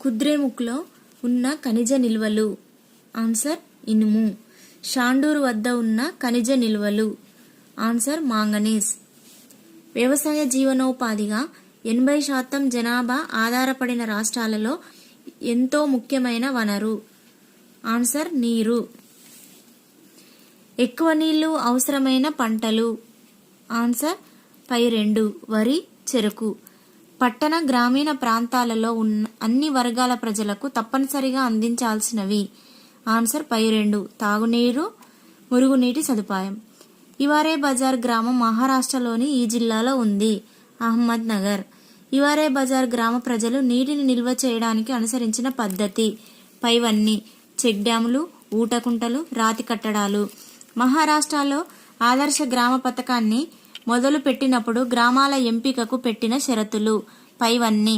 కుద్రేముఖ్లో ఉన్న ఖనిజ నిల్వలు. ఆన్సర్ ఇనుము. షాండూర్ వద్ద ఉన్న ఖనిజ నిల్వలు. Answer manganese. వ్యవసాయ జీవనోపాధిగా 80% జనాభా ఆధారపడిన రాష్ట్రాలలో ఎంతో ముఖ్యమైన వనరు. ఆన్సర్ నీరు. ఎక్కువ నీళ్లు అవసరమైన పంటలు. ఆన్సర్ పై 2 వరి, చెరకు. పట్టణ గ్రామీణ ప్రాంతాలలో ఉన్న అన్ని వర్గాల ప్రజలకు తప్పనిసరిగా అందించాల్సినవి. ఆన్సర్ పై 2 తాగునీరు, మురుగునీటి సదుపాయం. ఇవారే బజార్ గ్రామం మహారాష్ట్రలోని ఈ జిల్లాలో ఉంది. అహ్మద్ నగర్. ఇవారే బజార్ గ్రామ ప్రజలు నీటిని నిల్వ చేయడానికి అనుసరించిన పద్ధతి పైవన్నీ: చెక్ డ్యాములు, ఊటకుంటలు, రాతి కట్టడాలు. మహారాష్ట్రలో ఆదర్శ గ్రామ పథకాన్ని మొదలు పెట్టినప్పుడు గ్రామాల ఎంపికకు పెట్టిన షరతులు పైవన్నీ: